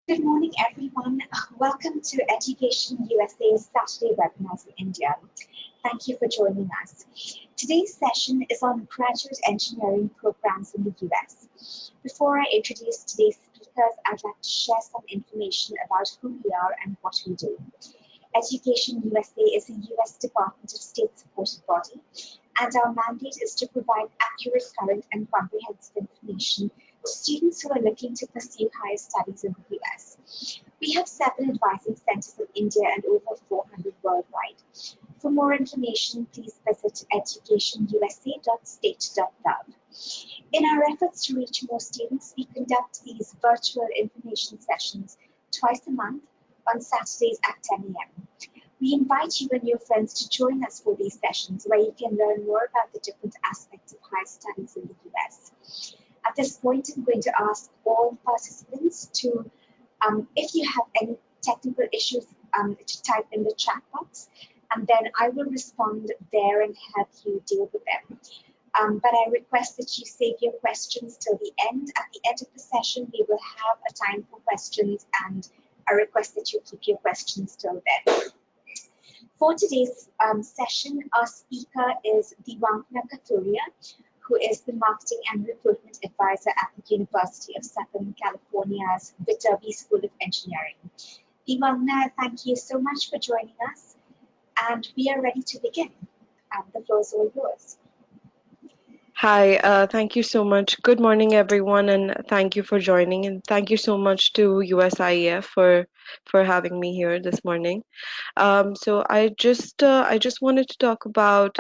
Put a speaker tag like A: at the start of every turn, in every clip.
A: Good morning, everyone. Welcome to Education USA's Saturday webinars in India. Thank you for joining us. Today's session is on graduate engineering programs in the US. Before I introduce today's speakers, I'd like to share some information about who we are and what we do. Education USA is a US Department of State supported body, and our mandate is to provide accurate, current, and comprehensive information to students who are looking to pursue higher studies in the US. We have 7 advising centers in India and over 400 worldwide. For more information, please visit educationusa.state.gov. In our efforts to reach more students, we conduct these virtual information sessions twice a month on Saturdays at 10 a.m. We invite you and your friends to join us for these sessions where you can learn more about the different aspects of higher studies in the US. At this point, I'm going to ask all participants to, if you have any technical issues, to type in the chat box, and then I will respond there and help you deal with them. But I request that you save your questions till the end. At the end of the session, we will have a time for questions, and I request that you keep your questions till then. For today's session, our speaker is Diwangna Kathuria, who is the Marketing and Recruitment Advisor at the University of Southern California's Viterbi School of Engineering. Diwangna, thank you so much for joining us, and we are ready to begin. The floor is all yours.
B: Hi, thank you so much. Good morning, everyone, and thank you for joining. And thank you so much to USIEF for having me here this morning. So I just wanted to talk about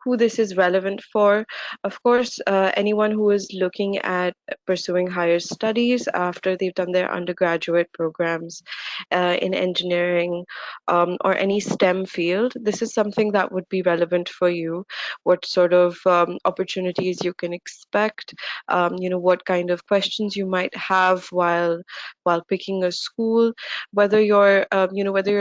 B: who this is relevant for. Of course, anyone who is looking at pursuing higher studies after they've done their undergraduate programs in engineering or any STEM field. This is something that would be relevant for you. What sort of opportunities you can expect, what kind of questions you might have while picking a school, whether you're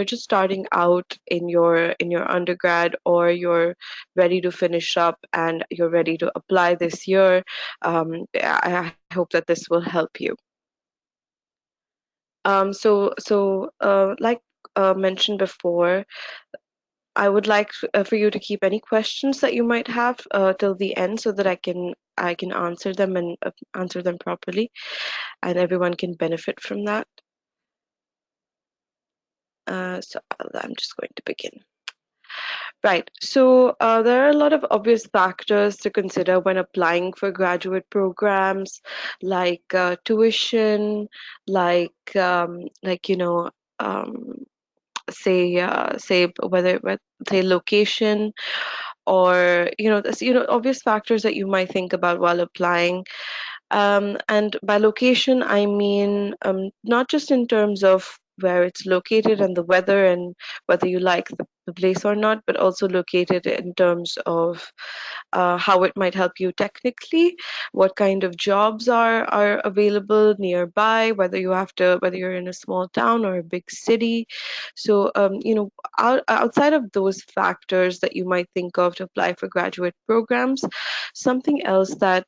B: just starting out in your undergrad or you're ready to finish up and you're ready to apply this year. I hope that this will help you. Like mentioned before, I would like for you to keep any questions that you might have till the end, so that I can answer them and answer them properly, and everyone can benefit from that. So I'm just going to begin. Right. So there are a lot of obvious factors to consider when applying for graduate programs, like tuition, like say whether say location, or obvious factors that you might think about while applying. And by location, I mean not just in terms of where it's located and the weather and whether you like the place or not, but also located in terms of how it might help you technically, what kind of jobs are available nearby, whether you're in a small town or a big city. So outside of those factors that you might think of to apply for graduate programs, something else that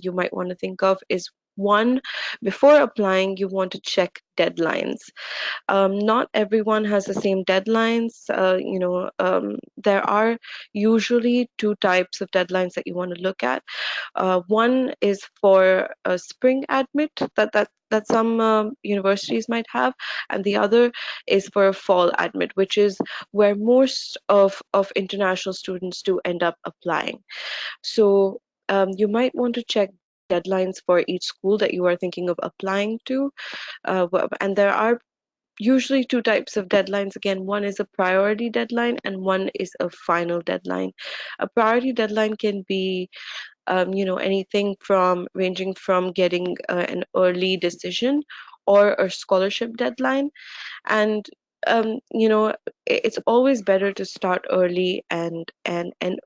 B: you might want to think of is, one, before applying, you want to check deadlines. Not everyone has the same deadlines. There are usually two types of deadlines that you want to look at. One is for a spring admit that some universities might have, and the other is for a fall admit, which is where most of international students do end up applying. So you might want to check deadlines for each school that you are thinking of applying to. And there are usually two types of deadlines. Again, one is a priority deadline and one is a final deadline. A priority deadline can be anything from ranging from getting an early decision or a scholarship deadline. And it's always better to start early and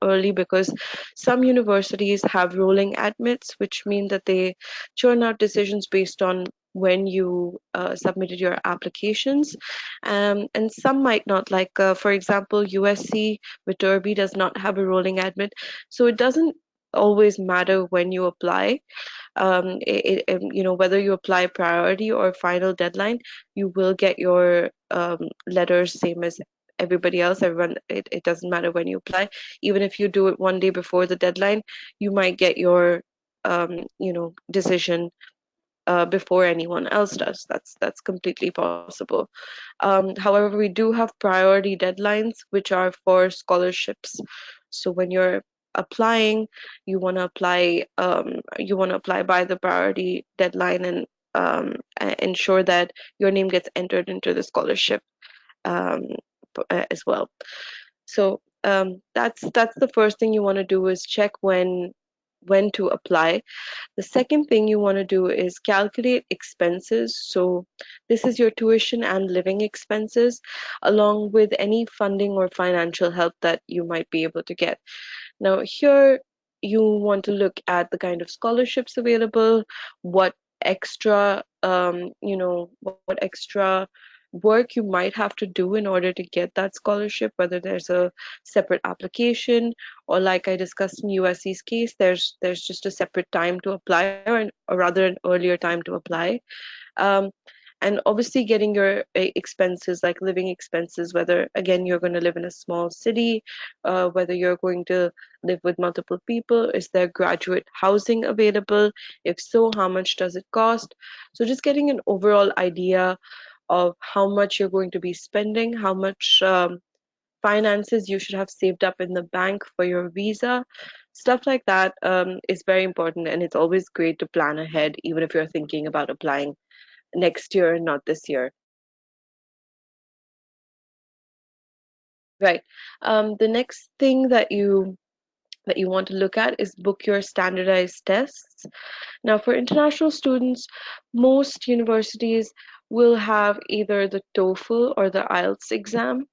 B: early, because some universities have rolling admits, which mean that they churn out decisions based on when you submitted your applications, and some might not. Like for example, USC Viterbi does not have a rolling admit, so it doesn't always matter when you apply. Whether you apply priority or final deadline, you will get your letters same as everybody else. Everyone, it doesn't matter when you apply. Even if you do it one day before the deadline, you might get your decision before anyone else does. That's completely possible. However, we do have priority deadlines, which are for scholarships. So when you're applying, you want to apply by the priority deadline, and ensure that your name gets entered into the scholarship um, as well. So that's the first thing you want to do, is check when to apply. The second thing you want to do is calculate expenses. So this is your tuition and living expenses, along with any funding or financial help that you might be able to get. Now, here you want to look at the kind of scholarships available, what what extra work you might have to do in order to get that scholarship, whether there's a separate application, or like I discussed in USC's case, there's just a separate time to apply, or rather an earlier time to apply. Um, and obviously getting your expenses, like living expenses, whether again you're going to live in a small city, whether you're going to live with multiple people, is there graduate housing available? If so, how much does it cost? So just getting an overall idea of how much you're going to be spending, how much finances you should have saved up in the bank for your visa. Stuff like that is very important, and it's always great to plan ahead, even if you're thinking about applying next year, not this year. Right. The next thing that you want to look at is book your standardized tests. Now, for international students, most universities will have either the TOEFL or the IELTS exam.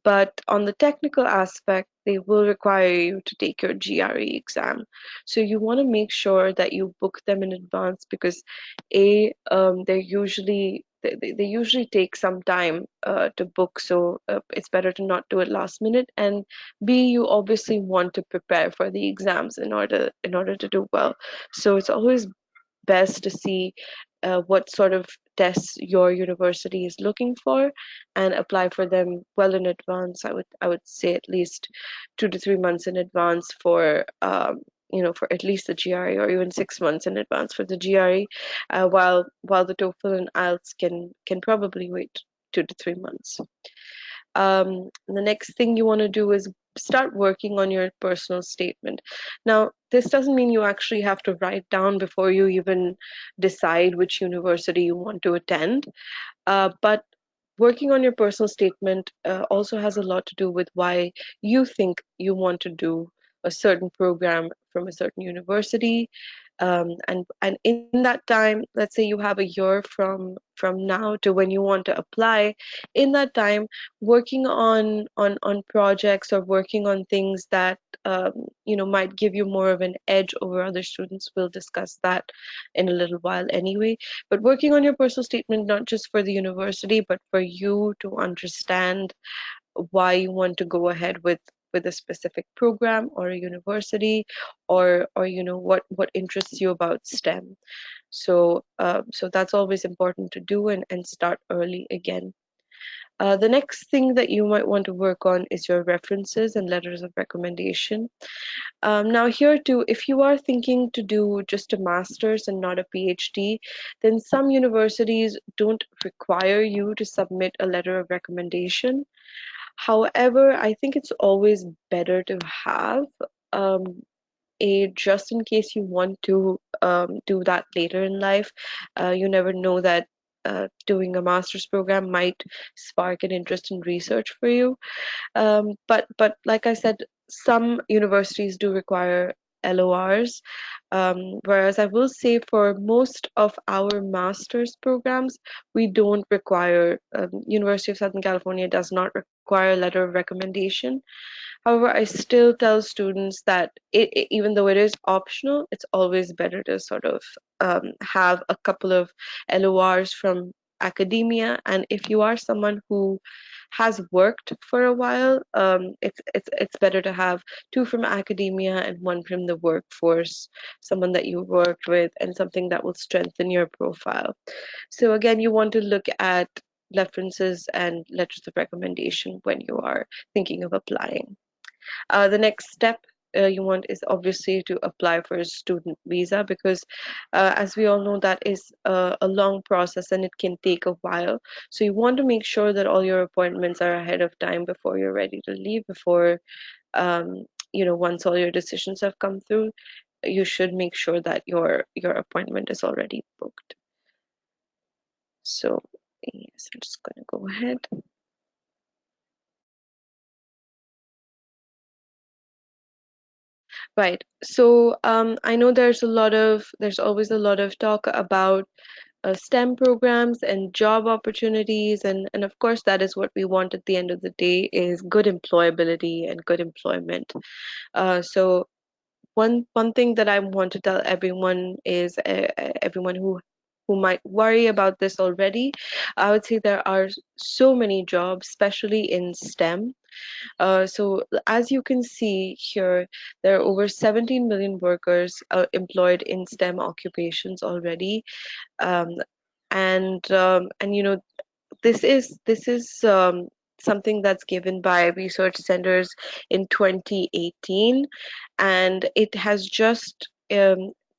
B: But on the technical aspect, they will require you to take your GRE exam. So you want to make sure that you book them in advance, because they usually take some time to book. So it's better to not do it last minute. And B, you obviously want to prepare for the exams in order to do well. So it's always best to see what sort of tests your university is looking for, and apply for them well in advance. I would say at least 2 to 3 months in advance for for at least the GRE, or even 6 months in advance for the GRE, while the TOEFL and IELTS can probably wait 2 to 3 months. The next thing you want to do is start working on your personal statement. Now, this doesn't mean you actually have to write down before you even decide which university you want to attend, but working on your personal statement also has a lot to do with why you think you want to do a certain program from a certain university. And in that time, let's say you have a year from now to when you want to apply. In that time, working on projects, or working on things that might give you more of an edge over other students. We'll discuss that in a little while anyway. But working on your personal statement, not just for the university, but for you to understand why you want to go ahead with a specific program or a university, or what interests you about STEM. So that's always important to do, and start early again. The next thing that you might want to work on is your references and letters of recommendation. Now, here too, if you are thinking to do just a master's and not a PhD, then some universities don't require you to submit a letter of recommendation. However, I think it's always better to have um, a, just in case you want to do that later in life. You never know that doing a master's program might spark an interest in research for you. But like I said, some universities do require LORs, whereas I will say for most of our master's programs, we don't require. University of Southern California does not require a letter of recommendation. However, I still tell students that even though it is optional, it's always better to sort of have a couple of LORs from academia. And if you are someone who has worked for a while, it's better to have two from academia and one from the workforce, someone that you worked with, and something that will strengthen your profile. So again, you want to look at references and letters of recommendation when you are thinking of applying. The next step you want is obviously to apply for a student visa, because as we all know, that is a long process and it can take a while. So you want to make sure that all your appointments are ahead of time before you're ready to leave, before once all your decisions have come through, you should make sure that your appointment is already booked. So yes, I'm just going to go ahead. Right. So I know there's always a lot of talk about STEM programs and job opportunities, and of course that is what we want at the end of the day, is good employability and good employment. So one thing that I want to tell everyone is everyone who might worry about this already, I would say there are so many jobs, especially in STEM. So as you can see here, there are over 17 million workers employed in STEM occupations already, um, and this is something that's given by research centers in 2018, and it has just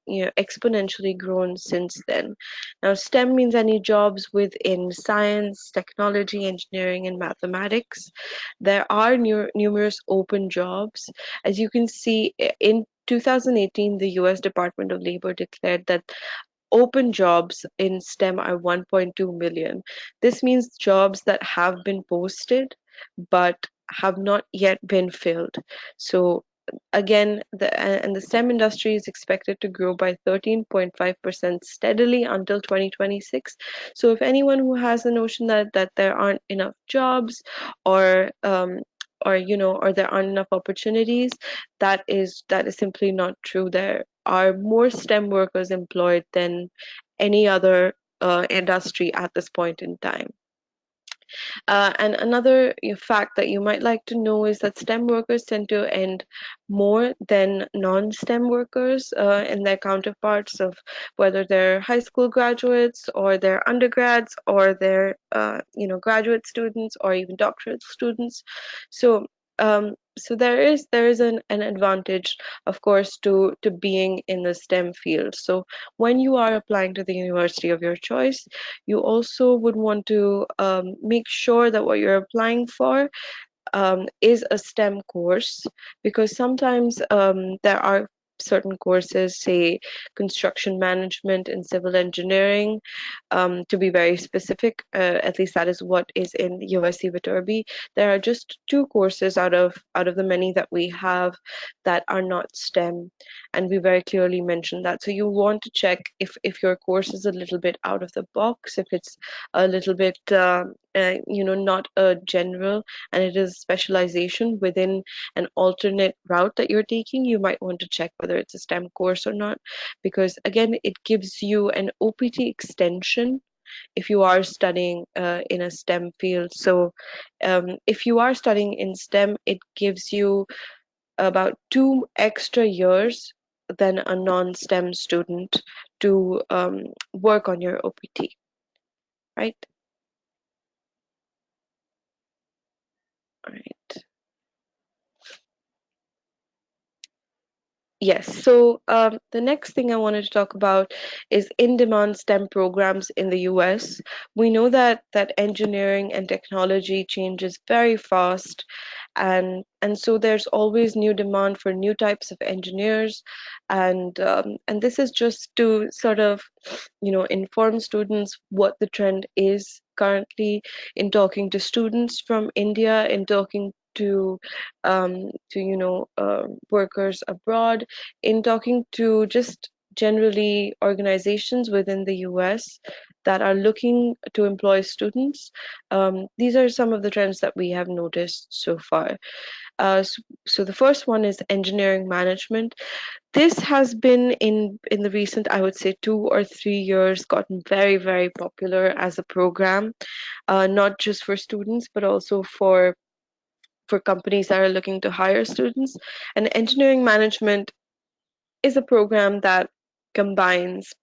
B: exponentially grown since then. Now, STEM means any jobs within science, technology, engineering, and mathematics. There are numerous open jobs. As you can see, in 2018, the US Department of Labor declared that open jobs in STEM are 1.2 million. This means jobs that have been posted but have not yet been filled. So again, the STEM industry is expected to grow by 13.5% steadily until 2026. So if anyone who has the notion that there aren't enough jobs, or or there aren't enough opportunities, that is simply not true. There are more STEM workers employed than any other industry at this point in time. And another fact that you might like to know is that STEM workers tend to end more than non-STEM workers and their counterparts, of whether they're high school graduates or they're undergrads or they're graduate students or even doctorate students. So so there is an advantage, of course, to being in the STEM field. So when you are applying to the university of your choice, you also would want to make sure that what you're applying for is a STEM course, because sometimes there are certain courses, say construction management and civil engineering, to be very specific, at least that is what is in USC Viterbi. There are just two courses out of the many that we have that are not STEM, and we very clearly mentioned that. So you want to check if your course is a little bit out of the box, if it's a little bit not a general, and it is specialization within an alternate route that you're taking. You might want to check whether it's a STEM course or not, because again, it gives you an OPT extension if you are studying in a STEM field. So if you are studying in STEM, it gives you about 2 extra years than a non-STEM student to work on your OPT, right? All right. Yes, so the next thing I wanted to talk about is in-demand STEM programs in the US. We know that engineering and technology changes very fast, and so there's always new demand for new types of engineers, and this is just to sort of inform students what the trend is currently, in talking to students from India, in talking to workers abroad, in talking to just generally organizations within the US that are looking to employ students. These are some of the trends that we have noticed so far. So the first one is engineering management. This has been in the recent, I would say, 2 or 3 years, gotten very, very popular as a program, not just for students, but also for companies that are looking to hire students. And engineering management is a program that combines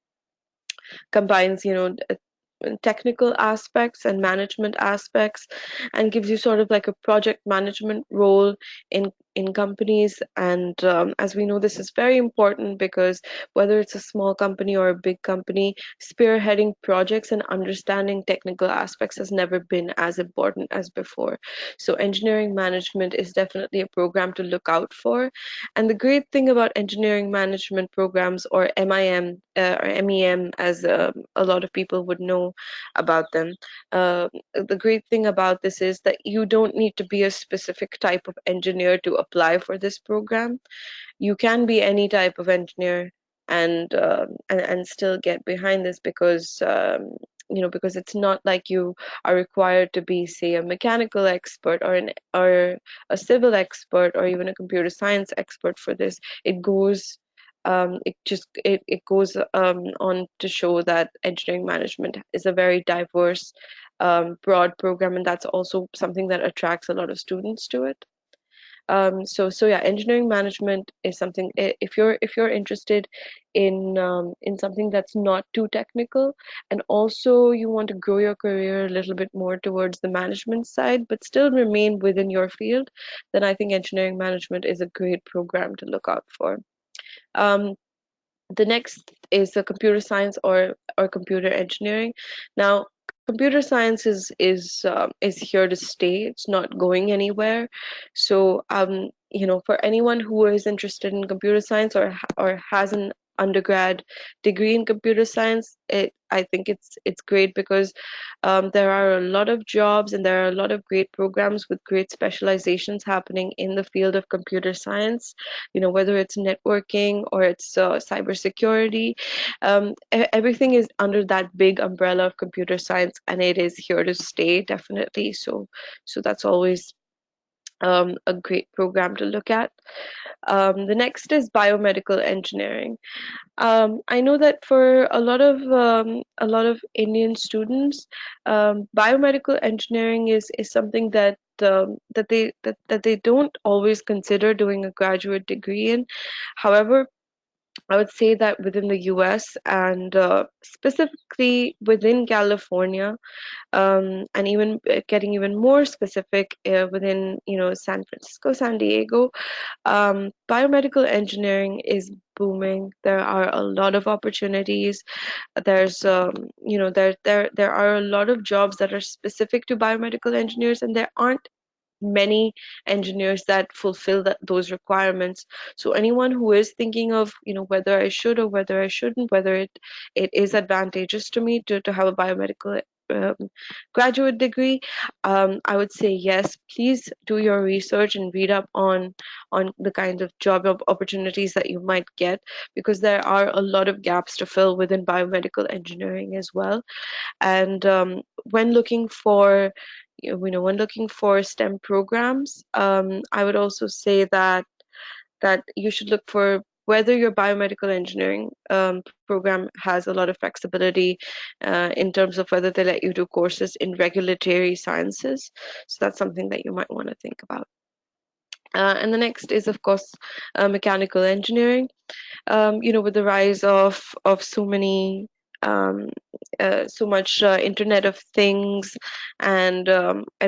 B: technical aspects and management aspects, and gives you sort of like a project management role in companies. And as we know, this is very important because whether it's a small company or a big company, spearheading projects and understanding technical aspects has never been as important as before. So engineering management is definitely a program to look out for. And the great thing about engineering management programs, or MEM, as a lot of people would know about them, the great thing about this is that you don't need to be a specific type of engineer to apply for this program. You can be any type of engineer and still get behind this, because because it's not like you are required to be, say, a mechanical expert or a civil expert or even a computer science expert for this. It goes on to show that engineering management is a very diverse, broad program, and that's also something that attracts a lot of students to it. So yeah, engineering management is something. If you're interested in something that's not too technical, and also you want to grow your career a little bit more towards the management side, but still remain within your field, then I think engineering management is a great program to look out for. Um, the next is the computer science or computer engineering. Now, computer science is here to stay. It's not going anywhere. So, for anyone who is interested in computer science or has an undergrad degree in computer science, I think it's great because there are a lot of jobs and there are a lot of great programs with great specializations happening in the field of computer science. Whether it's networking or it's cybersecurity, everything is under that big umbrella of computer science, and it is here to stay, definitely. So that's always a great program to look at. The next is biomedical engineering. I know that for a lot of Indian students, biomedical engineering is something that they don't always consider doing a graduate degree in. However, I would say that within the US, and specifically within California, and even getting even more specific, within San Francisco, San Diego, biomedical engineering is booming. There are a lot of opportunities. There's there are a lot of jobs that are specific to biomedical engineers, and there aren't many engineers that fulfill those requirements. So anyone who is thinking of, whether I should or whether I shouldn't, whether it is advantageous to me to have a biomedical um, graduate degree, I would say yes. Please do your research and read up on the kind of job opportunities that you might get, because there are a lot of gaps to fill within biomedical engineering as well. And when looking for STEM programs, I would also say that you should look for whether your biomedical engineering program has a lot of flexibility in terms of whether they let you do courses in regulatory sciences. So that's something that you might want to think about. And the next is, of course, mechanical engineering. With the rise of so much Internet of Things, and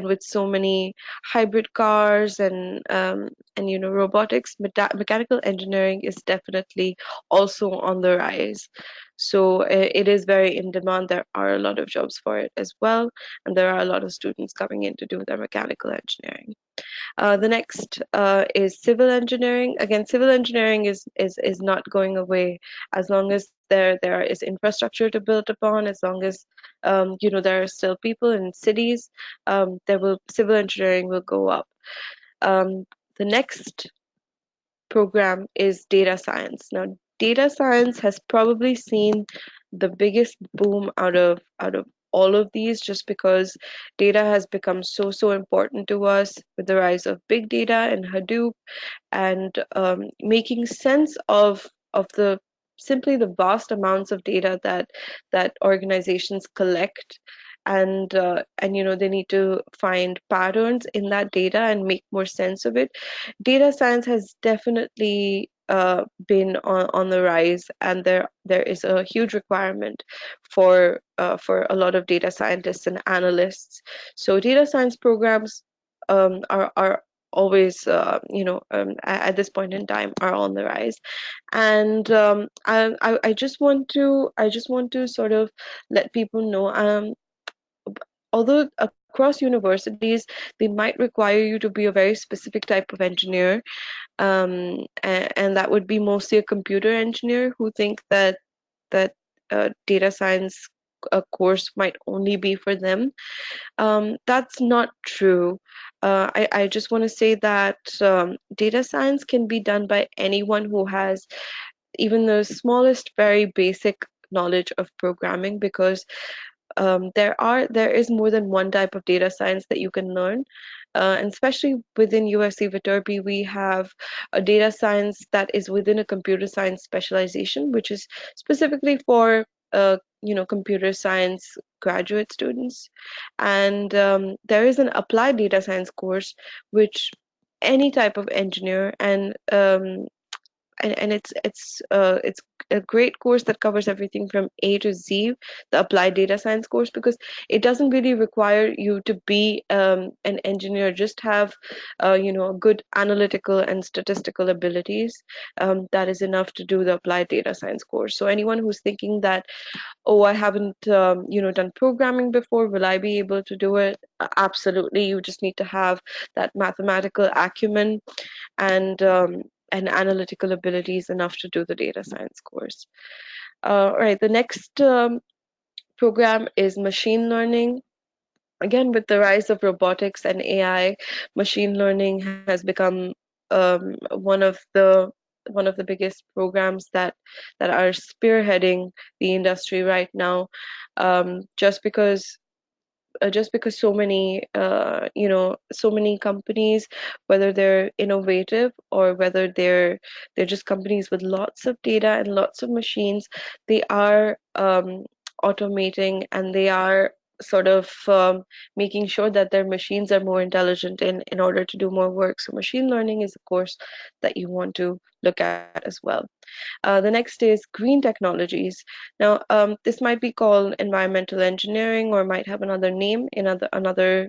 B: with so many hybrid cars and robotics, mechanical engineering is definitely also on the rise. So it is very in demand. There are a lot of jobs for it as well, and there are a lot of students coming in to do their mechanical engineering. The next is civil engineering. Again, civil engineering is not going away as long as there is infrastructure to build upon. As long as there are still people in cities, civil engineering will go up. The next program is data science. Now, data science has probably seen the biggest boom out of all of these just because data has become so important to us with the rise of big data and Hadoop, and making sense of the simply the vast amounts of data that organizations collect, and they need to find patterns in that data and make more sense of it. Data science has definitely been on the rise, and there is a huge requirement for a lot of data scientists and analysts. So data science programs are always, at this point in time, are on the rise. And I just want to sort of let people know, although across universities they might require you to be a very specific type of engineer, and that would be mostly a computer engineer who think that data science course might only be for them. That's not true. I just want to say that data science can be done by anyone who has even the smallest, very basic knowledge of programming, because there is more than one type of data science that you can learn. And especially within USC Viterbi, we have a data science that is within a computer science specialization, which is specifically for computer science graduate students. And there is an applied data science course, which any type of engineer and it's a great course that covers everything from A to Z, the applied data science course, because it doesn't really require you to be an engineer, just have good analytical and statistical abilities. That is enough to do the applied data science course. So anyone who's thinking that, oh, I haven't done programming before, will I be able to do it? Absolutely. You just need to have that mathematical acumen and analytical abilities enough to do the data science course. All right, the next program is machine learning. Again, with the rise of robotics and AI, machine learning has become one of the biggest programs that are spearheading the industry right now. Just because so many companies, whether they're innovative or whether they're just companies with lots of data and lots of machines, they are automating, and they are sort of making sure that their machines are more intelligent in order to do more work. So machine learning is a course that you want to look at as well. The next is green technologies. Now, this might be called environmental engineering or might have another name in other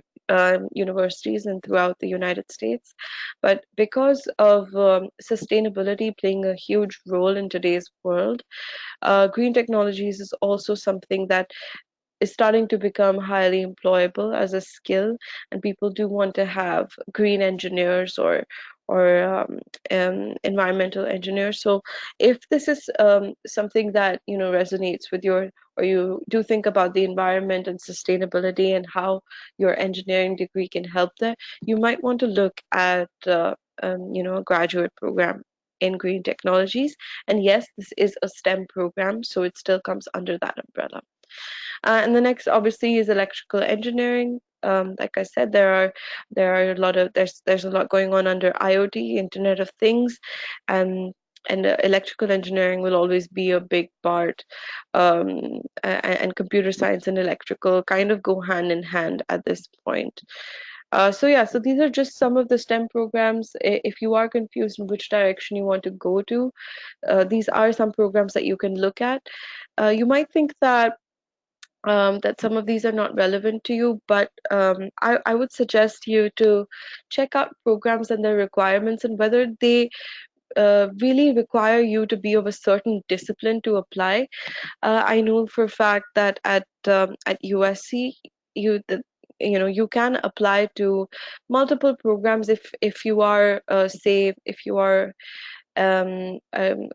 B: universities and throughout the United States. But because of sustainability playing a huge role in today's world, green technologies is also something that is starting to become highly employable as a skill, and people do want to have green engineers or environmental engineers. So if this is something that resonates with your, or you do think about the environment and sustainability and how your engineering degree can help there, you might want to look at a graduate program in green technologies. And yes, this is a STEM program, so it still comes under that umbrella. And the next obviously is electrical engineering. Like I said, there are a lot of there's a lot going on under IoT, Internet of Things, and electrical engineering will always be a big part. And computer science and electrical kind of go hand in hand at this point. So yeah, so these are just some of the STEM programs. If you are confused in which direction you want to go to, these are some programs that you can look at. You might think that some of these are not relevant to you, but I would suggest you to check out programs and their requirements and whether they really require you to be of a certain discipline to apply. I know for a fact that at USC, you the, you can apply to multiple programs if you are say if you are a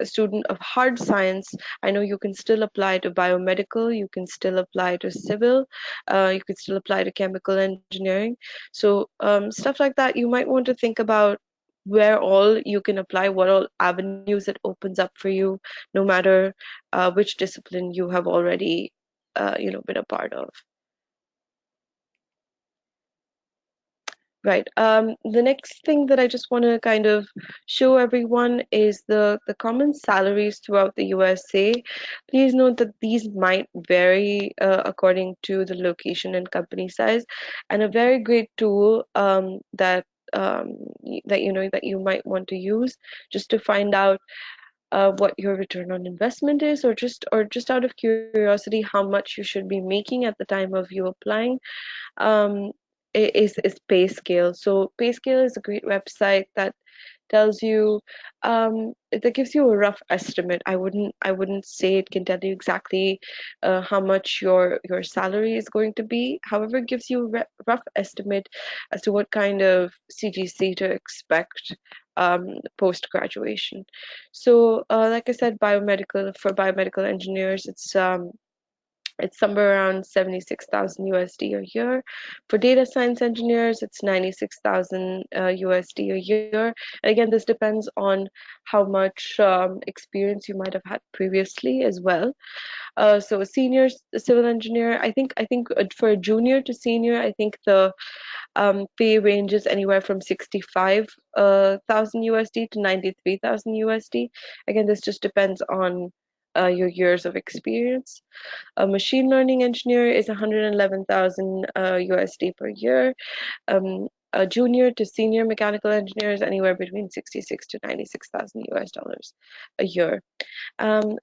B: student of hard science. I know you can still apply to biomedical, you can still apply to civil, you can still apply to chemical engineering. So stuff like that, you might want to think about where all you can apply, what all avenues it opens up for you, no matter which discipline you have already been a part of. Right. The next thing that I just want to kind of show everyone is the common salaries throughout the USA. Please note that these might vary according to the location and company size, and a very great tool that you know that you might want to use just to find out what your return on investment is, or just out of curiosity how much you should be making at the time of you applying, um, is PayScale. So PayScale is a great website that tells you that gives you a rough estimate. I wouldn't say it can tell you exactly how much your salary is going to be. However, it gives you a rough estimate as to what kind of CGC to expect post graduation. So, like I said, biomedical engineers, it's somewhere around 76,000 USD a year. For data science engineers, it's 96,000 USD a year. And again, this depends on how much experience you might have had previously as well. So a senior civil engineer, I think for a junior to senior, I think the pay ranges anywhere from 65,000 USD to 93,000 USD. Again, this just depends on your years of experience. A machine learning engineer is 111,000 USD per year. A junior to senior mechanical engineer is anywhere between 66 to 96,000 US dollars a year. And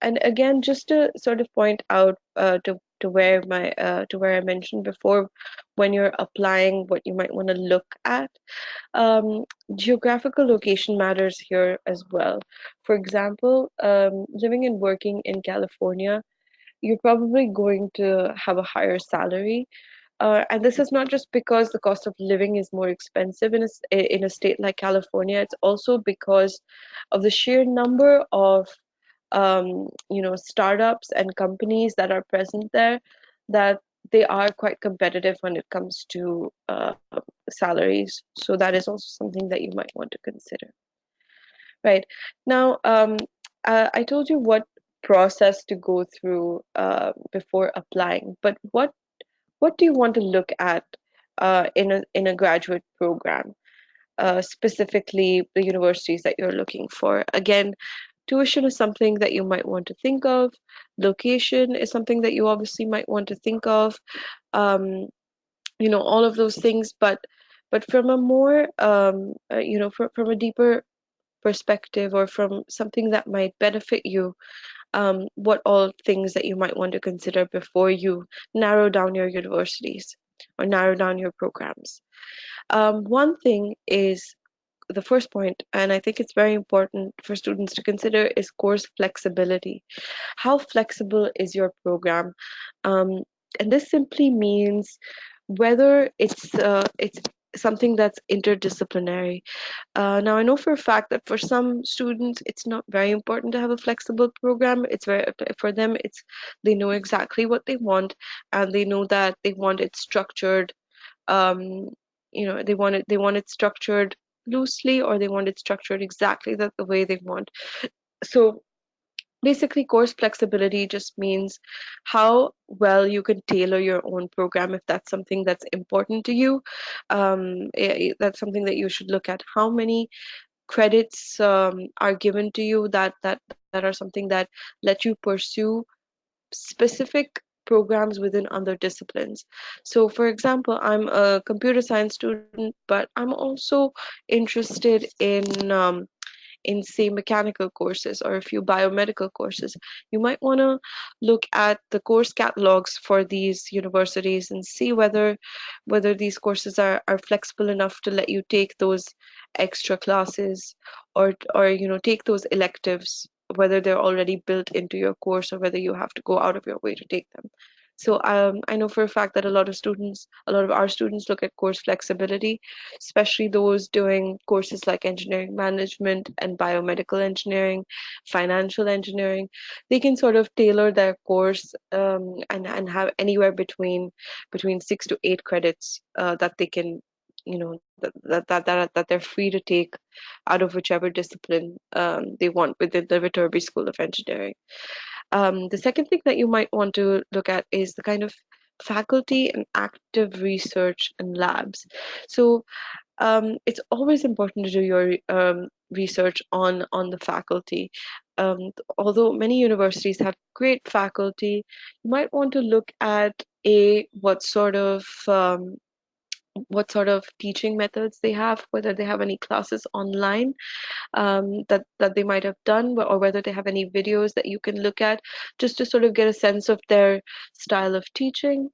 B: again, just to sort of point out to where I mentioned before, when you're applying, what you might want to look at, um, geographical location matters here as well. For example, living and working in California, you're probably going to have a higher salary. And this is not just because the cost of living is more expensive in a state like California. It's also because of the sheer number of startups and companies that are present there, that they are quite competitive when it comes to salaries. So that is also something that you might want to consider. Right. Now, I told you what process to go through before applying, but what do you want to look at in a graduate program, specifically the universities that you're looking for? Again, tuition is something that you might want to think of. Location is something that you obviously might want to think of. Um, all of those things, but from a more from a deeper perspective, or from something that might benefit you, what all things that you might want to consider before you narrow down your universities or narrow down your programs. One thing is the first point, and I think it's very important for students to consider, is course flexibility. How flexible is your program? Um, and this simply means whether it's something that's interdisciplinary. Now, I know for a fact that for some students, it's not very important to have a flexible program. It's very for them. It's they know exactly what they want, and they know that they want it structured. Um, they want it structured loosely, or they want it structured exactly the way they want. So basically, course flexibility just means how well you can tailor your own program if that's something that's important to you. That's something that you should look at. How many credits are given to you that are something that let you pursue specific programs within other disciplines. So, for example, I'm a computer science student, but I'm also interested in say mechanical courses or a few biomedical courses. You might want to look at the course catalogs for these universities and see whether these courses are flexible enough to let you take those extra classes, or take those electives, whether they're already built into your course or whether you have to go out of your way to take them. So I know for a fact that a lot of our students look at course flexibility, especially those doing courses like engineering management and biomedical engineering, financial engineering. They can sort of tailor their course, and have anywhere between 6 to 8 credits that they can, that they're free to take out of whichever discipline they want within the Viterbi School of Engineering. The second thing that you might want to look at is the kind of faculty and active research and labs. So it's always important to do your research on the faculty. Although many universities have great faculty, you might want to look at what sort of teaching methods they have, whether they have any classes online that they might have done, or whether they have any videos that you can look at just to sort of get a sense of their style of teaching.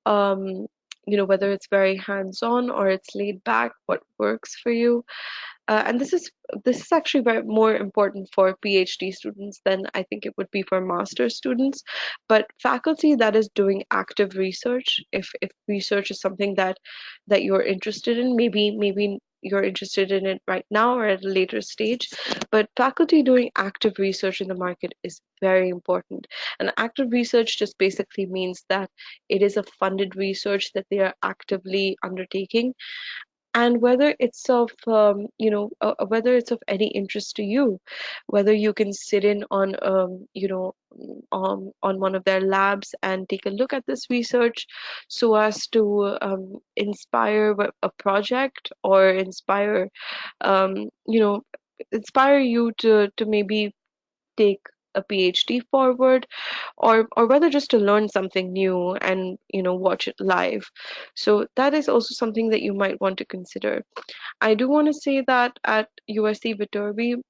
B: Um, whether it's very hands-on or it's laid back, what works for you. And this is actually very more important for PhD students than I think it would be for master's students. But faculty that is doing active research, if research is something that you're interested in, maybe you're interested in it right now or at a later stage, but faculty doing active research in the market is very important. And active research just basically means that it is a funded research that they are actively undertaking, and whether it's of any interest to you, whether you can sit in on one of their labs and take a look at this research so as to inspire a project, or um, you know inspire you to maybe take a PhD forward, or whether just to learn something new and watch it live. So that is also something that you might want to consider. I do want to say that at USC Viterbi,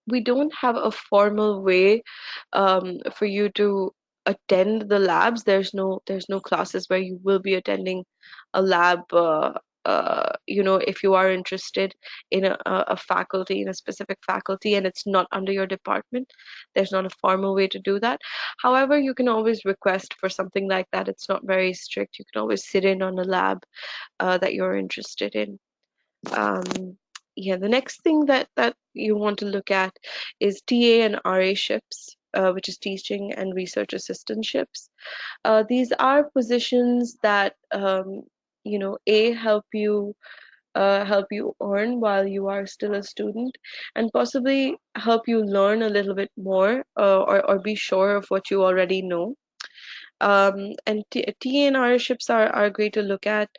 B: we don't have a formal way for you to attend the labs. There's no classes where you will be attending a lab. If you are interested in a faculty, in a specific faculty, and it's not under your department, there's not a formal way to do that. However, you can always request for something like that. It's not very strict. You can always sit in on a lab that you're interested in. um, yeah, the next thing that you want to look at is TA and RA ships, which is teaching and research assistantships. These are positions that help you earn while you are still a student, and possibly help you learn a little bit more, or be sure of what you already know. And TNR ships are great to look at.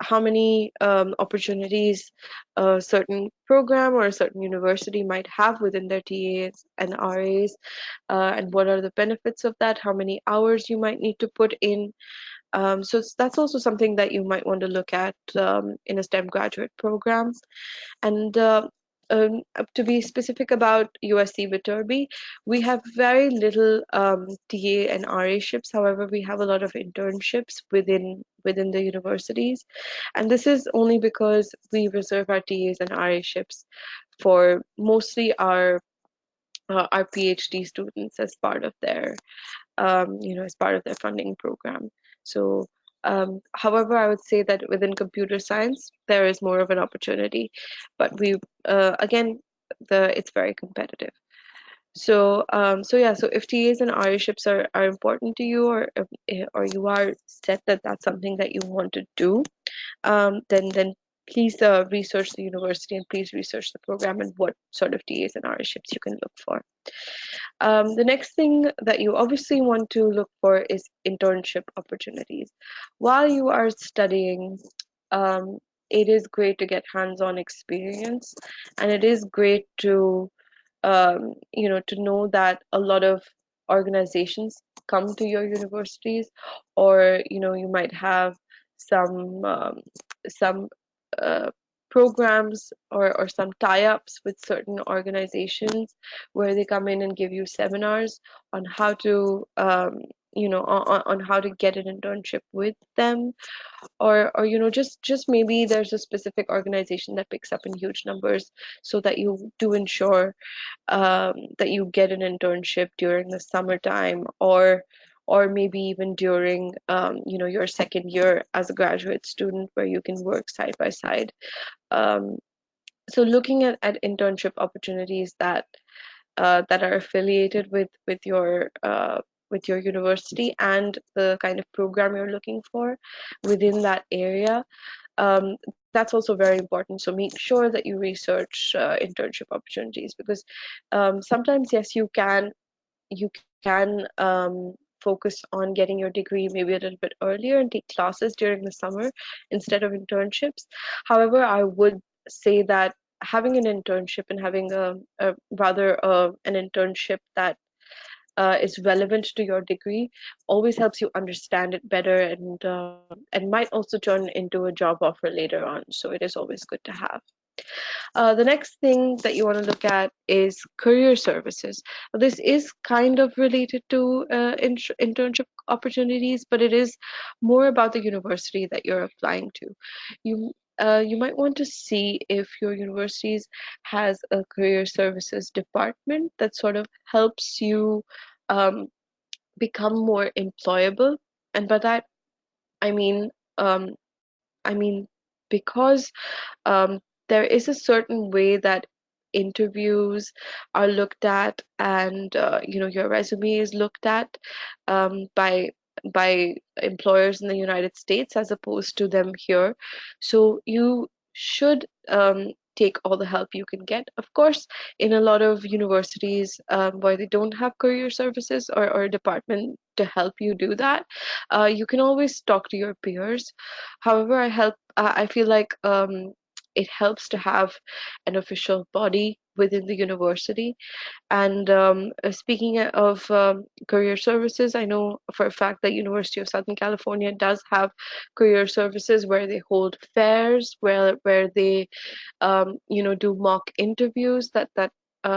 B: How many opportunities a certain program or a certain university might have within their TAs and RAs, and what are the benefits of that, how many hours you might need to put in. So that's also something that you might want to look at in a STEM graduate program. And to be specific about USC Viterbi, we have very little TA and RA ships. However, we have a lot of internships within the universities, and this is only because we reserve our TAs and RA ships for mostly our PhD students as part of their funding program. So, however, I would say that within computer science, there is more of an opportunity, but again, it's very competitive. So if TAs and RA-ships are important to you, or you are set that that's something that you want to do, then please research the university, and please research the program and what sort of TAs and RA-ships you can look for. The next thing that you obviously want to look for is internship opportunities. While you are studying, um, it is great to get hands-on experience, and it is great to know that a lot of organizations come to your universities, or you might have some uh, programs, or some tie-ups with certain organizations where they come in and give you seminars on how to on how to get an internship with them, or just maybe there's a specific organization that picks up in huge numbers, so that you do ensure that you get an internship during the summertime, or maybe even during your second year as a graduate student, where you can work side by side. um, so looking at internship opportunities that are affiliated with your university and the kind of program you're looking for within that area, that's also very important. So make sure that you research internship opportunities, because sometimes, yes, you can focus on getting your degree maybe a little bit earlier and take classes during the summer instead of internships. However, I would say that having an internship and having a rather an internship that is relevant to your degree always helps you understand it better, and might also turn into a job offer later on. So it is always good to have. The next thing that you want to look at is career services. This is kind of related to internship opportunities, but it is more about the university that you're applying to. You might want to see if your university has a career services department that sort of helps you um, become more employable. And by that, I mean, um, I mean, because um, there is a certain way that interviews are looked at, and your resume is looked at by employers in the United States as opposed to them here. So you should take all the help you can get. Of course, in a lot of universities where they don't have career services or a department to help you do that, you can always talk to your peers. However, I feel like it helps to have an official body within the university. And speaking of career services, I know for a fact that University of Southern California does have career services where they hold fairs, where they do mock interviews that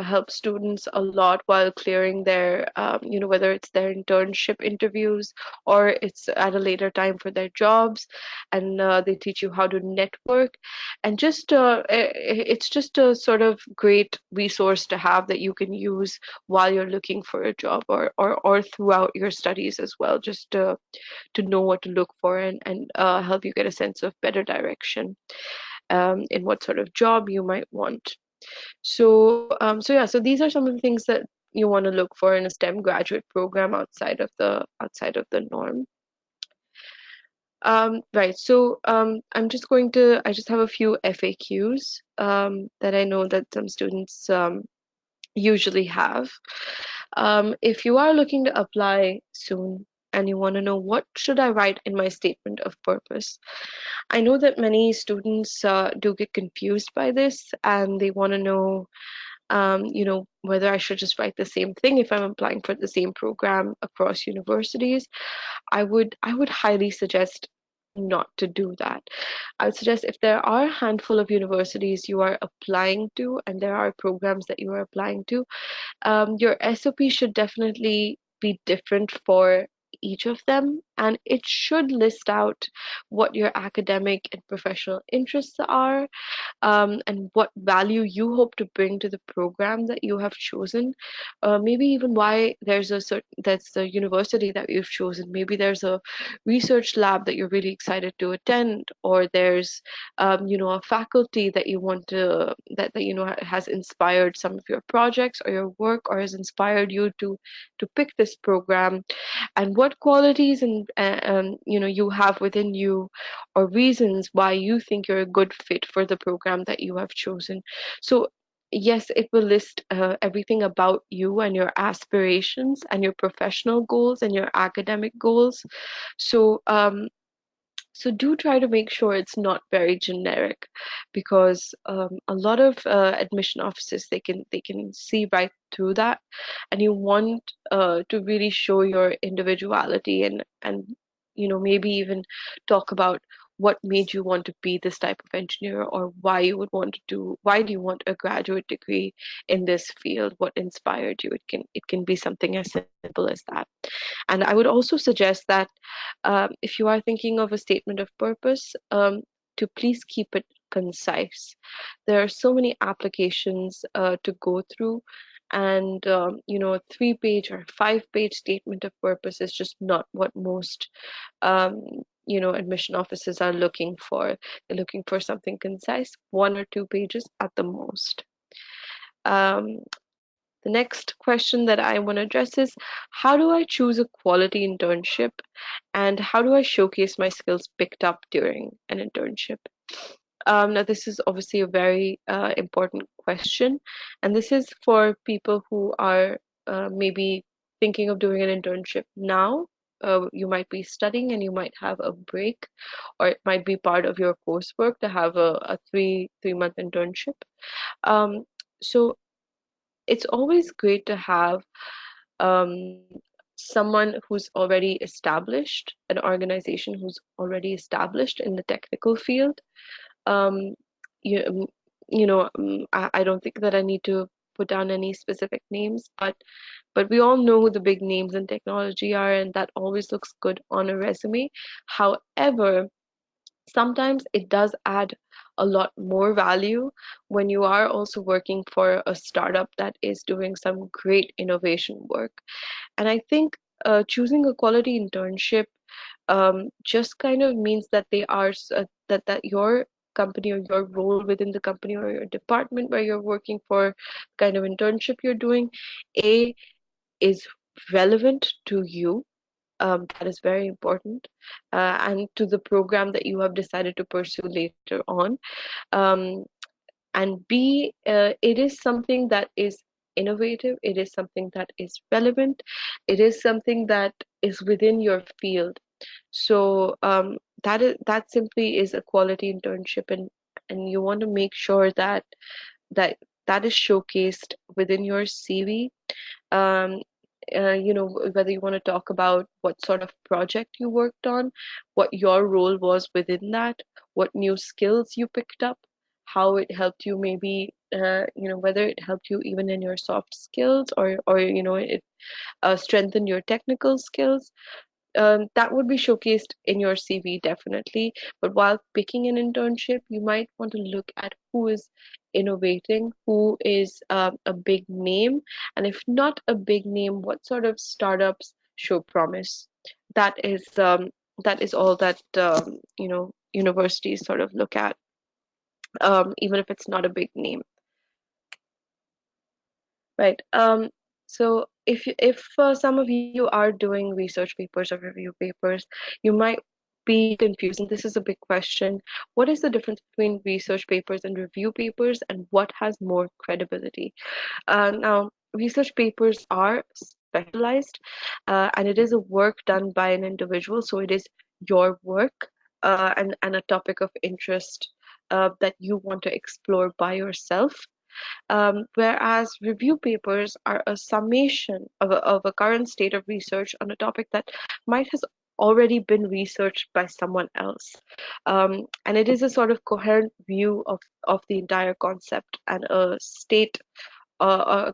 B: help students a lot while clearing their, whether it's their internship interviews or it's at a later time for their jobs, and they teach you how to network, and it's just a sort of great resource to have that you can use while you're looking for a job, or throughout your studies as well, just to know what to look for, and help you get a sense of better direction in what sort of job you might want. So these are some of the things that you want to look for in a STEM graduate program outside of the norm. Right. So I just have a few FAQs that I know that some students usually have. If you are looking to apply soon and you want to know what should I write in my statement of purpose, I know that many students do get confused by this, and they want to know, whether I should just write the same thing if I'm applying for the same program across universities. I would highly suggest not to do that. I would suggest if there are a handful of universities you are applying to and there are programs that you are applying to, your SOP should definitely be different for each of them, and it should list out what your academic and professional interests are, and what value you hope to bring to the program that you have chosen. Maybe even why that's the university that you've chosen. Maybe there's a research lab that you're really excited to attend, or there's a faculty that you want to that has inspired some of your projects or your work, or has inspired you to pick this program, and what qualities and you have within you, or reasons why you think you're a good fit for the program that you have chosen. So yes, it will list everything about you and your aspirations and your professional goals and your academic goals. So do try to make sure it's not very generic, because a lot of admission offices, they can see right through that, and you want to really show your individuality, and maybe even talk about what made you want to be this type of engineer, or why do you want a graduate degree in this field, what inspired you. It can be something as simple as that. And I would also suggest that if you are thinking of a statement of purpose, to please keep it concise. There are so many applications to go through, and a 3-page or 5-page statement of purpose is just not what most um, admission offices are looking for. They're looking for something concise, 1 or 2 pages at the most. Um, the next question that I want to address is, how do I choose a quality internship, and how do I showcase my skills picked up during an internship? Now, this is obviously a very important question, and this is for people who are maybe thinking of doing an internship now, you might be studying and you might have a break, or it might be part of your coursework to have a three-month internship. Um, so it's always great to have um, someone who's already established, an organization who's already established in the technical field. Um, you, I don't think that I need to put down any specific names, but we all know who the big names in technology are, and that always looks good on a resume. However, sometimes it does add a lot more value when you are also working for a startup that is doing some great innovation work. And I think choosing a quality internship just kind of means that that your company or your role within the company or your department where you're working for, kind of internship you're doing, a is relevant to you. That is very important, and to the program that you have decided to pursue later on. Um, and B, it is something that is innovative, it is something that is relevant, it is something that is within your field. So that simply is a quality internship, and you want to make sure that that is showcased within your CV. um, Whether you want to talk about what sort of project you worked on, what your role was within that, what new skills you picked up, how it helped you, maybe whether it helped you even in your soft skills, or it strengthened your technical skills. That would be showcased in your CV, definitely. But while picking an internship, you might want to look at who is innovating, who is a big name, and if not a big name, what sort of startups show promise. That is that is all that universities sort of look at, even if it's not a big name. Right. So if some of you are doing research papers or review papers, you might be confused, and this is a big question. What is the difference between research papers and review papers, and what has more credibility? Now, research papers are specialized, and it is a work done by an individual, so it is your work, and a topic of interest that you want to explore by yourself. Whereas review papers are a summation of a current state of research on a topic that might has already been researched by someone else. And it is a sort of coherent view of the entire concept and a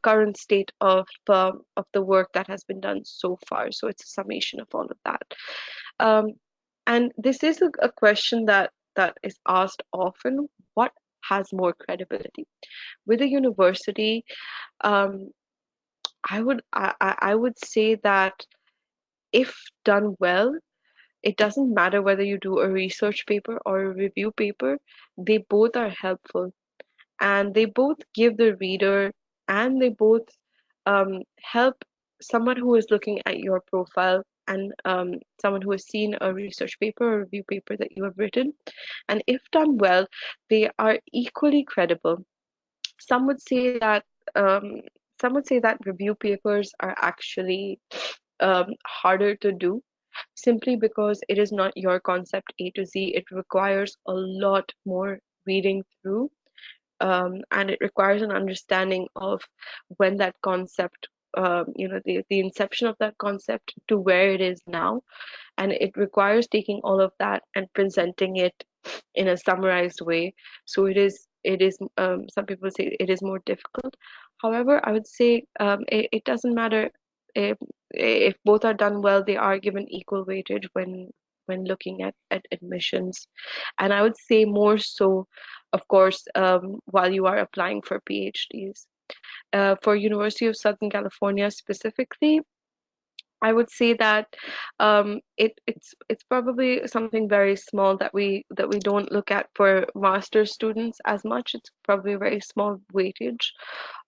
B: current state of the work that has been done so far. So it's a summation of all of that. Um, and this is a question that is asked often: what has more credibility? With a university, um, I would say that if done well, it doesn't matter whether you do a research paper or a review paper, they both are helpful, and they both give the reader, and they both help someone who is looking at your profile, and someone who has seen a research paper or review paper that you have written. And if done well, they are equally credible. Some would say that um, some would say that review papers are actually harder to do, simply because it is not your concept A to Z. It requires a lot more reading through, and it requires an understanding of when that concept, the inception of that concept to where it is now, and it requires taking all of that and presenting it in a summarized way. So it is some people say it is more difficult. However, I would say it doesn't matter if both are done well. They are given equal weightage when looking at admissions. And I would say more so, of course, while you are applying for PhDs. For University of Southern California specifically, I would say that it's probably something very small that we don't look at for master's students as much. It's probably a very small weightage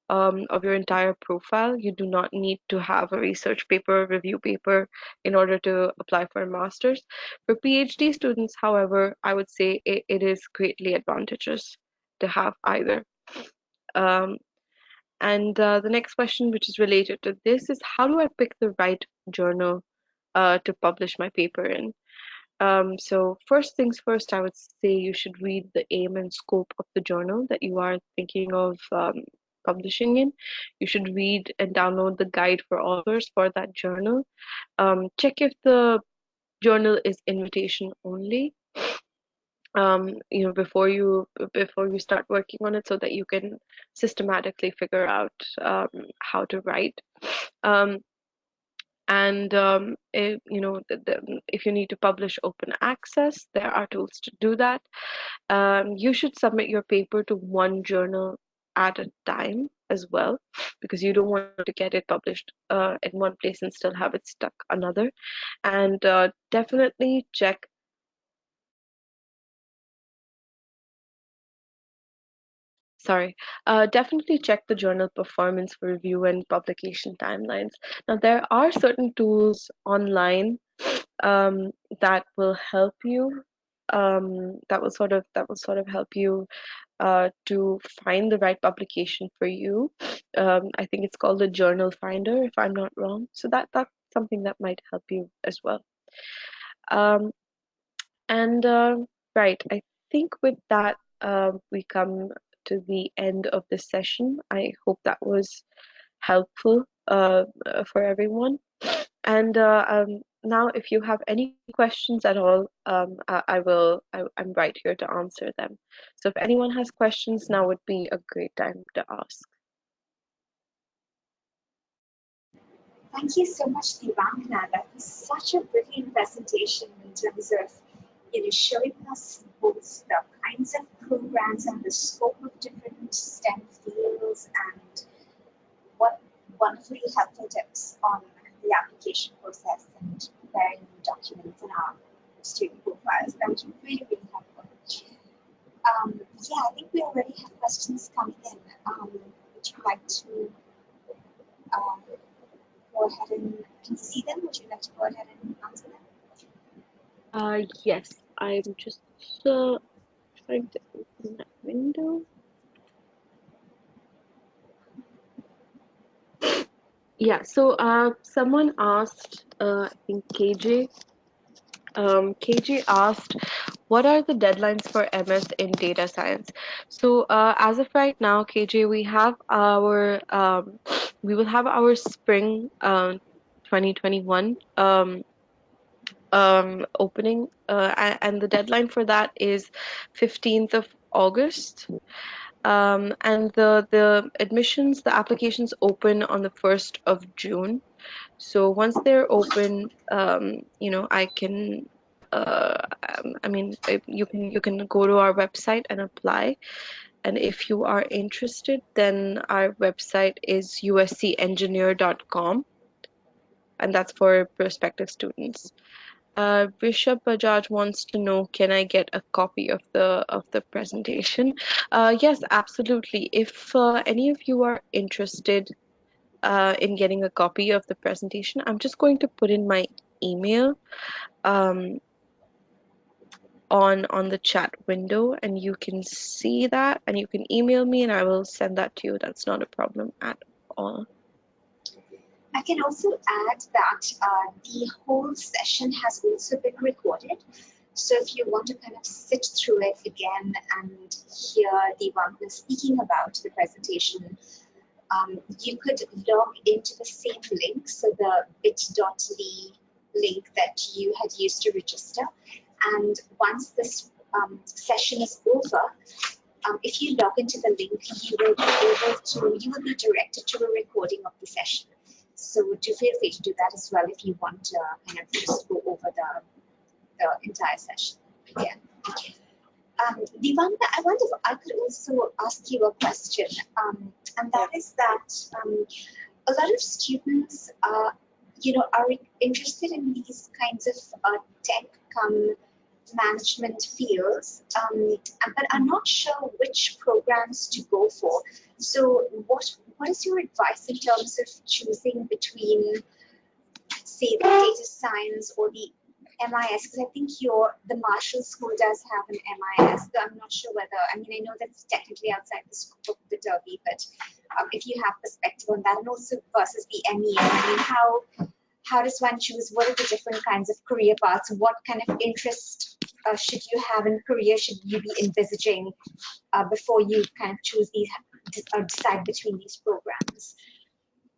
B: of your entire profile. You do not need to have a research paper, review paper in order to apply for a master's. For PhD students, however, I would say it is greatly advantageous to have either. Um, And the next question, which is related to this, is how do I pick the right journal to publish my paper in? So first things first, I would say you should read the aim and scope of the journal that you are thinking of publishing in. You should read and download the guide for authors for that journal. Check if the journal is invitation only. Before you start working on it, so that you can systematically figure out how to write. Um, and if you need to publish open access, there are tools to do that. You should submit your paper to one journal at a time as well, because you don't want to get it published in one place and still have it stuck another. And definitely check. Sorry, definitely check the journal performance for review and publication timelines. Now, there are certain tools online um, that will help you. That will sort of help you to find the right publication for you. I think it's called a journal finder, if I'm not wrong. So that's something that might help you as well. Um, and right, I think with that, we come to the end of this session. I hope that was helpful for everyone. And now, if you have any questions at all, I'm right here to answer them. So if anyone has questions, now would be a great time to ask.
A: Thank you so much, Diwangna. That was such a brilliant presentation in terms of showing us both the kinds of programs and the scope of different STEM fields and what wonderfully helpful tips on the application process and preparing documents in our student profiles. That was really, really helpful. Yeah, I think we already have questions coming in. Would you like to um, go ahead and can you see them? Would you like to go ahead and answer them?
B: Yes, I'm just trying to open that window. Yeah, so someone asked, I think KJ. KJ asked, what are the deadlines for MS in data science? So as of right now, KJ, we will have our spring 2021 opening, and the deadline for that is 15th of August. And the admissions, the applications open on the 1st of June. So once they're open, I can, you can go to our website and apply. And if you are interested, then our website is uscengineer.com, and that's for prospective students. Rishabh Bajaj wants to know, can I get a copy of the presentation? Yes, absolutely. If any of you are interested in getting a copy of the presentation, I'm just going to put in my email um, on the chat window, and you can see that, and you can email me, and I will send that to you. That's not a problem at all.
A: I can also add that the whole session has also been recorded. So if you want to kind of sit through it again and hear Diwangna speaking about the presentation, you could log into the same link, so the bit.ly link that you had used to register. And once this session is over, if you log into the link, you will be directed to a recording of the session. So do feel free to do that as well if you want to kind of just go over the entire session again. Diwangna, I wonder if I could also ask you a question, and that is that a lot of students, are interested in these kinds of tech management fields, but are not sure which programs to go for. So, what is your advice in terms of choosing between, say, the data science or the MIS? Because I think the Marshall School does have an MIS, though I'm not sure whether, I mean, I know that's technically outside the scope of the Derby, but if you have perspective on that, and also versus the MEM, I mean, how does one choose? What are the different kinds of career paths? What kind of interest should you have in career? Should you be envisaging before you kind of choose these or decide between these programs?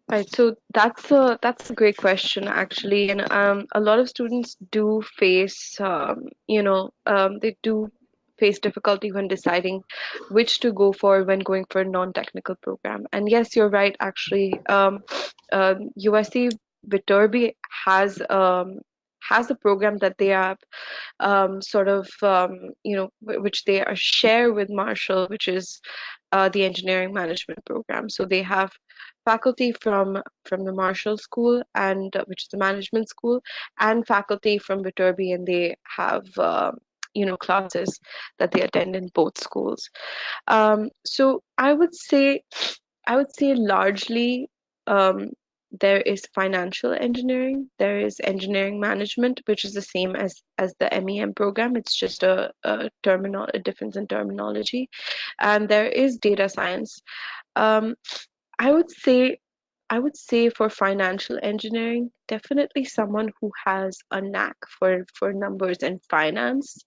B: Right, so that's a great question actually, and a lot of students do face they do face difficulty when deciding which to go for when going for a non-technical program. And yes, you're right actually. USC Viterbi has a program that they have which they are share with Marshall, which is the engineering management program. So they have faculty from the Marshall School and which is the management school, and faculty from Viterbi, and they have classes that they attend in both schools. So I would say largely um, there is financial engineering, there is engineering management, which is the same as the MEM program. It's just a difference in terminology, and there is data science. Um, I would say I would say for financial engineering, definitely someone who has a knack for numbers and finance.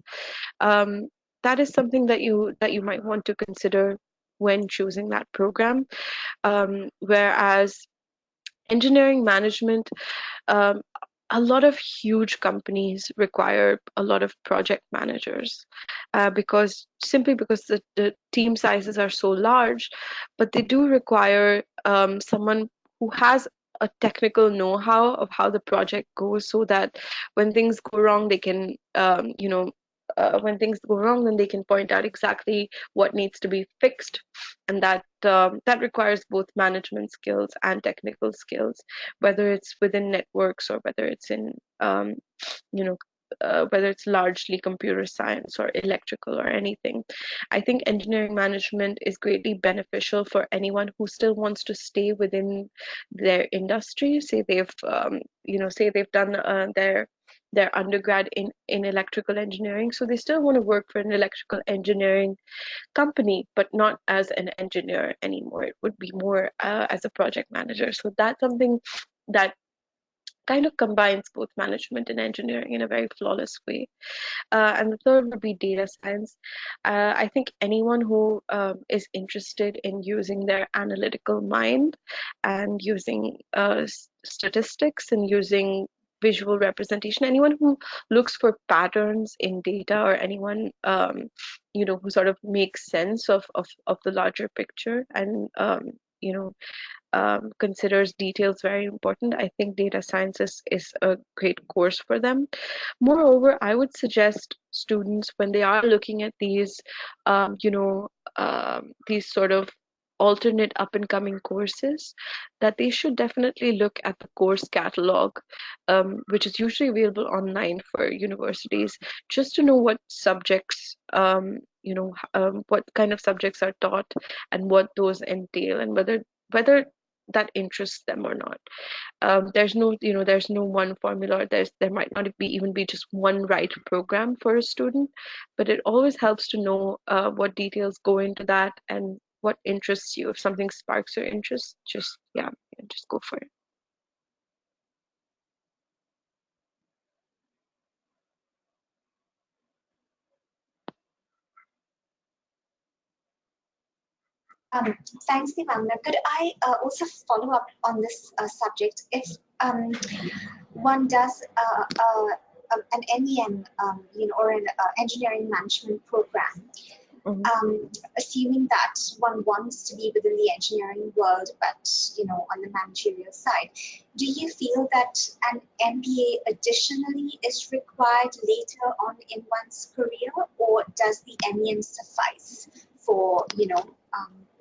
B: Um, that is something that you might want to consider when choosing that program. Whereas engineering management, um, a lot of huge companies require a lot of project managers because the team sizes are so large, but they do require someone who has a technical know-how of how the project goes, so that when things go wrong, they can when things go wrong, then they can point out exactly what needs to be fixed, and that requires both management skills and technical skills, whether it's within networks or whether it's in you know whether it's largely computer science or electrical or anything. I think engineering management is greatly beneficial for anyone who still wants to stay within their industry. Say they've done their undergrad in electrical engineering, so they still want to work for an electrical engineering company, but not as an engineer anymore. It would be more as a project manager. So that's something that kind of combines both management and engineering in a very flawless way. And the third would be data science. I think anyone who is interested in using their analytical mind and using statistics and using visual representation, anyone who looks for patterns in data, or anyone who sort of makes sense of the larger picture, and you know considers details very important, I think data science is a great course for them. Moreover, I would suggest students, when they are looking at these sort of alternate up and coming courses, that they should definitely look at the course catalog, which is usually available online for universities, just to know what subjects, what kind of subjects are taught and what those entail, and whether that interests them or not. There's no one formula. There might not be just one right program for a student, but it always helps to know what details go into that and what interests you. If something sparks your interest, just go for it.
A: Thanks, Diwangna. Could I also follow up on this subject? If one does an NEM, or an engineering management program,
B: Mhm.
A: assuming that one wants to be within the engineering world, but on the managerial side, do you feel that an MBA additionally is required later on in one's career, or does the MEM suffice for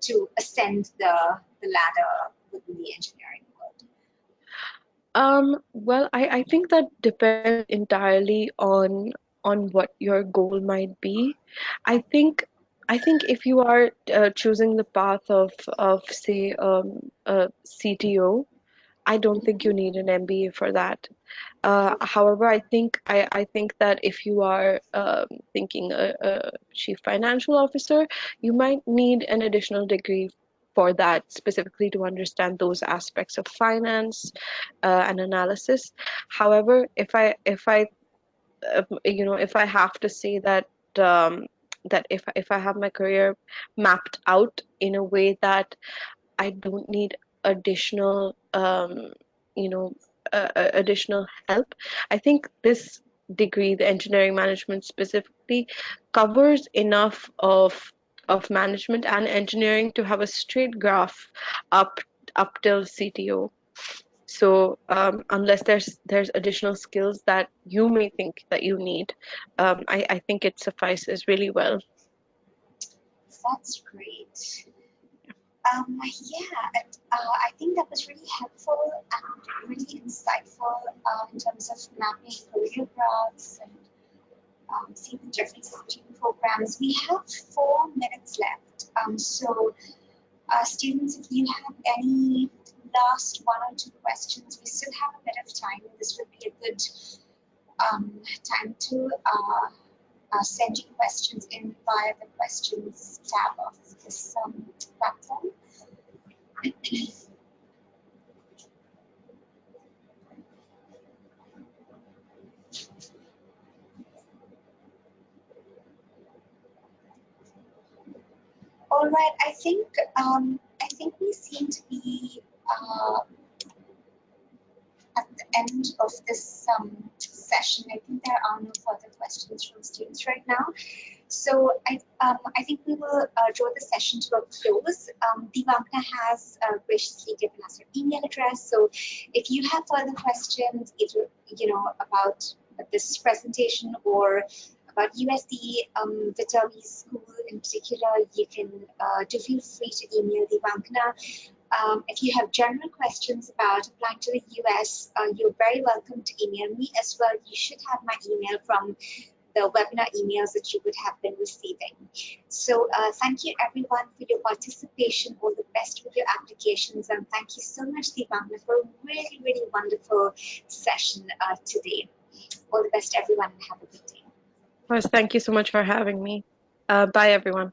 A: to ascend the ladder within the engineering world?
B: Well, I think that depends entirely on what your goal might be. I think I think if you are choosing the path of say a CTO, I don't think you need an MBA for that. However, I think that if you are thinking a chief financial officer, you might need an additional degree for that, specifically to understand those aspects of finance and analysis. However, if I have to say that that if I have my career mapped out in a way that I don't need additional, you know, additional help. I think this degree, the engineering management specifically, covers enough of management and engineering to have a straight graph up up till CTO. So unless there's additional skills that you may think that you need, I think it suffices really well.
A: That's great. Yeah, I think that was really helpful and really insightful in terms of mapping career paths and seeing the differences between programs. We have 4 minutes left. Students, if you have any last 1 or 2 questions, we still have a bit of time. This would be a good time to send you questions in via the questions tab of this platform. All right, I think we seem to be at the end of this session. I think there are no further questions from students right now. So I think we will draw the session to a close. Diwangna has graciously given us her email address. So if you have further questions, either about this presentation or about USD, Viterbi School in particular, you can do feel free to email Diwangna. If you have general questions about applying to the US, you're very welcome to email me as well. You should have my email from the webinar emails that you would have been receiving. So thank you everyone for your participation. All the best with your applications, and thank you so much, Diwangna, for a really, really wonderful session today. All the best everyone, and have a good day.
B: Of course, thank you so much for having me. Bye everyone.